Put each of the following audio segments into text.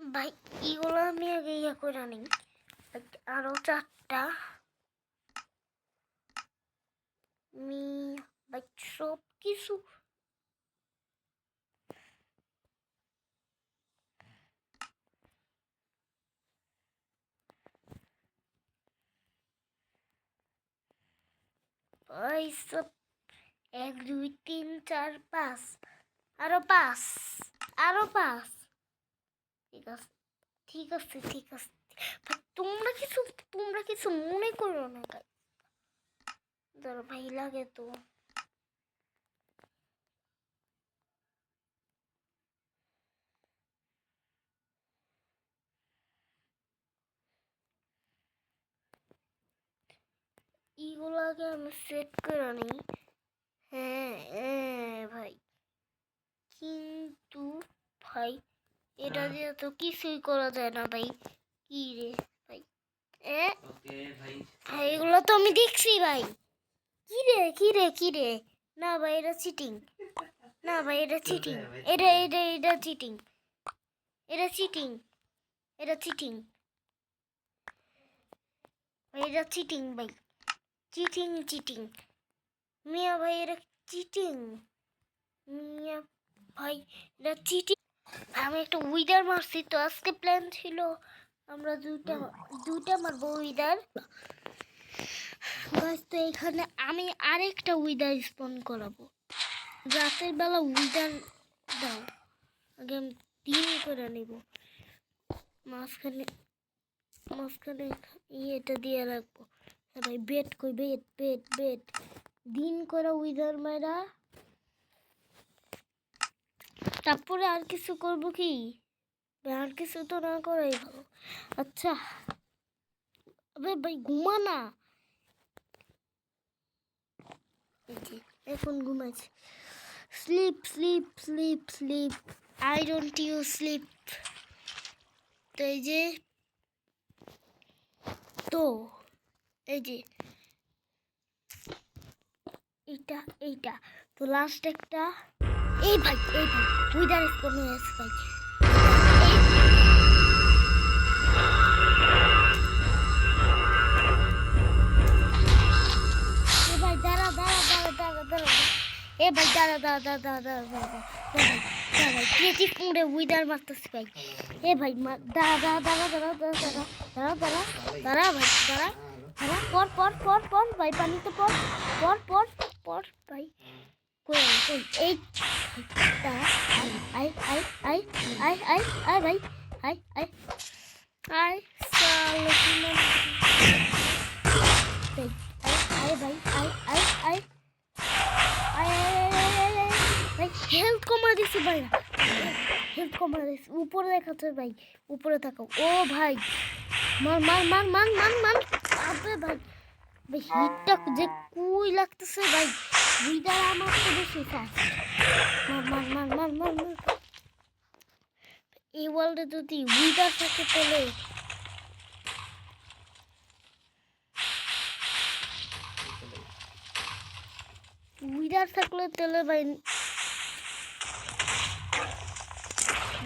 ভাই এগুলো আমি আগে ইয়ে করে নিই, আরো 4টা ভাই সব কিছু ভাই সব 1 2 3 4 5 আরো 5 আরো 5 ঠিক আছে ঠিক আছে ঠিক আছে ভাই তোমরা কিছু মনে করো না ভাই, ধরো ভাই লাগে তো এগুলোকে আমি সেট করে নিই। হ্যাঁ ভাই কিন্তু ভাই এটা দিয়ে তো কিছুই করা যায় না ভাই। কি রে ভাই ভাই এগুলো তো আমি দেখছি ভাই। কি রে না ভাই এটা চিটিং, না ভাই এটা চিটিং, এটা চিটিং, এটা চিটিং, এটা চিটিং, এটা চিটিং ভাই, চিটিং মিয়া ভাই এটা চিটিং, মিয়া ভাই এটা চিটিং। আমি একটা উইদার মারছি তো আজকে প্ল্যান ছিল আমরা দুইটা মারবো উইদার। গাছ তো এখানে আমি আরেকটা উইদার স্পন করাবো। রাতের বেলা উইদার দাও, আগে আমি দিন করে নিব। মাঝখানে ইয়েটা দিয়ে রাখবো। হ্যাঁ ভাই বেট কই বেট দিন করে উইদার মারা, তারপরে আর কিছু করব কি? আর কিছু তো না করাই ভালো। আচ্ছা আবে ভাই ঘুমা না, এখন ঘুমাইছি। Sleep I don't you sleep. তো এই যে এইটা তো লাস্ট একটা। এই ভাই উইদার স্পন হয়ে আছে ভাই। ভাই দাঁড়া এ ভাই দাঁড়া ক্রিয়েটিভ মোডে উইদার মারতেছি ভাই। এ ভাই দাঁড়া পর ভাই পানিতে পর ভাই কই এই আই ভাই আই সালো ভাই হেলথ কমা দিছি ভাই, হেলথ কমা দিছি। উপরে দেখাচ্ছে ভাই, উপরে থাকো। ও ভাই মান আবে ভাই হিটটা যে কুই লাগতেছে ভাই। উইদার আমার তো বেশি ফাস্ট। মান এই ওয়ার্ল্ডে যদি উইদার থাকে তাহলে ভাই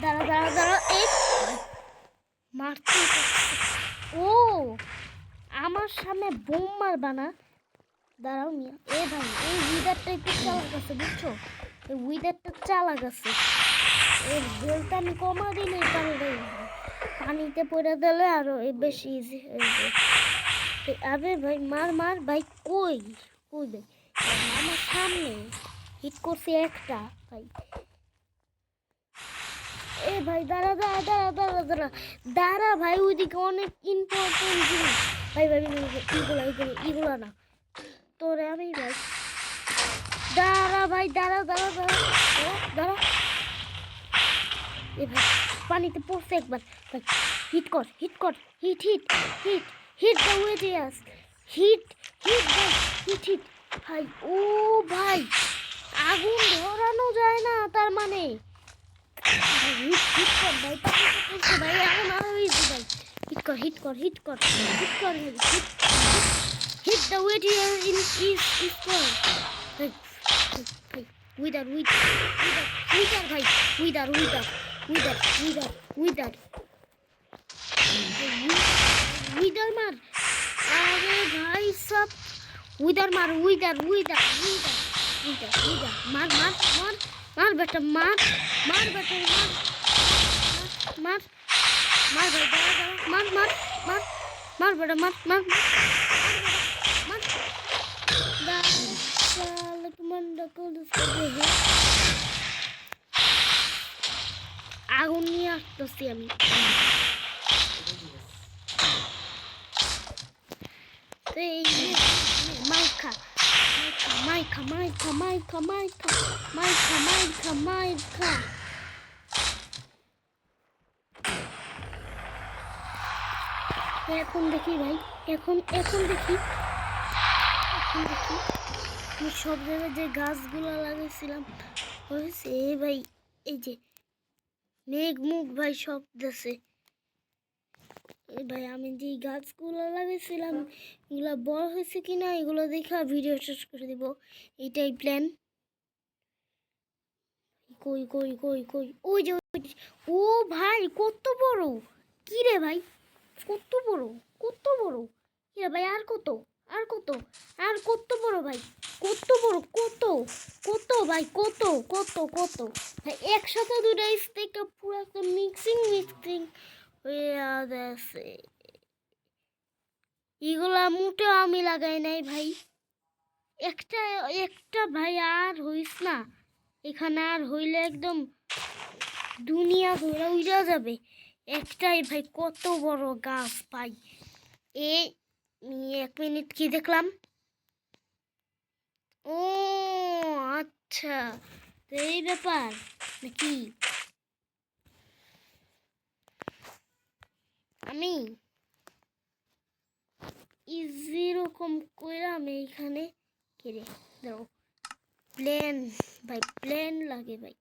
দাঁড়া এই মারতে। ও আমার সামনে বোম মারবা না, দাঁড়াও মিয়া। এ ভাই এই উইদারটা একটু চালাক আছে বুঝছো, এই উইদারটা চালাক আছে। এর বেলটা আমি কমা দিলে পানিতে পড়ে দিলে আরো বেশি ইজি হয়ে যায়। আবে ভাই মার ভাই কই ভাই আমার সামনে হিট করছে একটা ভাই। এ ভাই দাঁড়া ভাই ওইদিকে অনেক ইম্পর্টেন্ট জিনিস ভাই এগুলা না তোরে আমি ভাই দাঁড়া এ ভাই পানিতে পড়ছে একবার ভাই। হিট কর হিট দ্য ওয়েডিয়াস হিট ভাই। ও ভাই আগুন ধরানো যায় না তার মানে। হিট কর ভাই ভাই এখন আরো ইজি ভাই। হিট কর হিট দ্য ওয়েডিয়াস ইজ কর ভাই। উইদার ভাই উইদার উইদার মার আরে ভাই সব উইদার মার wither wither wither wither wither মার মার মার মার বেটা মার মার বেটা মার মার ভাই দাঁড়া দাঁড়া মার মার মার মার বেটা মার মার মার साले कमांडो को उसको दे আগুন নিয়ে আসতেছি আমি এই মাইকা মাইকা মাইকা মাইকা মাইকা মাইকা মাইকা মাইকা এখন দেখি ভাই এখন দেখি আমি সব জায়গায় যে গাছগুলো লাগাইছিলাম হয়েছে ভাই এই যে মেঘ মুখ ভাই সব দেশে ভাই আমি যে গাছগুলো লাগাইছিলাম এগুলো বড় হয়েছে কিনা এগুলো দেখে ভিডিও শেষ করে দিব এইটাই প্ল্যান কই কই কই কই ওই যে ও ভাই কত বড় কি রে ভাই কত বড় কি রে ভাই আর কত আর কত বড় ভাই কত বড় কত ভাই কত ভাই একসাথে দুটো স্টিক পুরো একটা মিক্সিং হয়ে আছে এগুলা মোটে আমি লাগাই নাই ভাই একটা ভাই আর হইস না এখানে আর হইলে একদম দুনিয়া ঘুরে উড়ে যাবে একটাই ভাই কত বড় গাছ ভাই এই 1 মিনিট কি দেখলাম ও আচ্ছা তো এই ব্যাপার নাকি আমি ইজি রকম কইরাম এইখানে কেড়ে দাও প্লেন ভাই প্লেন লাগে ভাই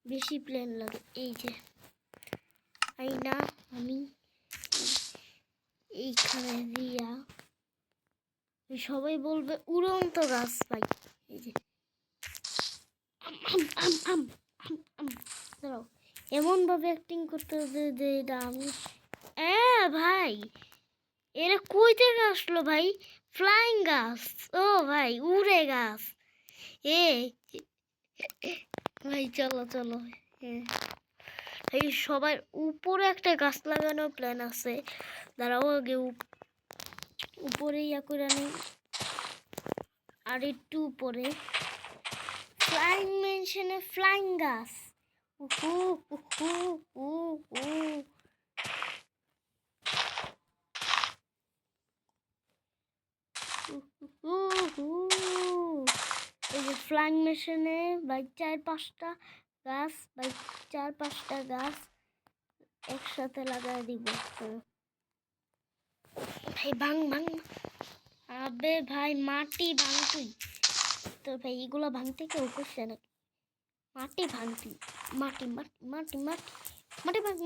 বেশি প্লেন লাগে এই যে আইনা আমি এইখানে দিয়া সবাই বলবে উড়ন্ত গাছ ভাই এই যে দাঁড়াও এমন ভাবে অ্যাক্টিং করতে হবে যে এটা আমি ভাই এরা কই থেকে আসলো ভাই ফ্লাইং গাছ ও ভাই উড়ে গাছ ভাই চলো চলো এই সবার উপরে একটা গাছ লাগানোর প্ল্যান আছে দাঁড়াও আগে উপরে ইয়া করে আনি আর একটু উপরে ফ্লাইং মেনশনে ফ্লাইং গাছ উহু উহু উহু এই যে ফ্লাইং মেশিনে ভাই 4-5টা গাছ ভাই 4-5টা গাছ একসাথে লাগাই দিব ভাই ভাঙ আবে ভাই মাটি ভাঙতি তো ভাই এগুলো ভাঙতে কেউ করছে নাকি মাটি ভাঙতি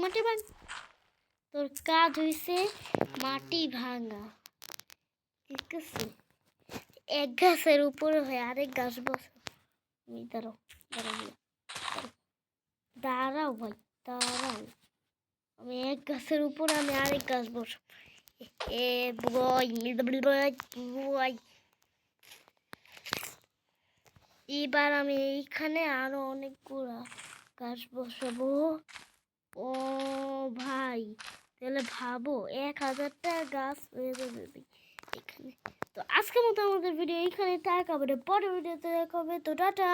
মাটি ভাঙ তোর কাজ হয়েছে মাটি ভাঙা ঠিক আছে এক গাছের উপরে হয় আরেক গাছ বসে তুমি দাঁড়াও ভাই দাঁড়াও আমি এক গাছের উপরে আমি আরেক গাছ বসব এবার আমি এইখানে আরো অনেকগুলা গাছ বসাবো ও ভাই তাহলে ভাবো 1000টা গাছ হয়ে যাবে এখানে তো আজকের মতো আমাদের ভিডিও এইখানে থাক আবার পরের ভিডিওতে দেখা হবে তো টাটা।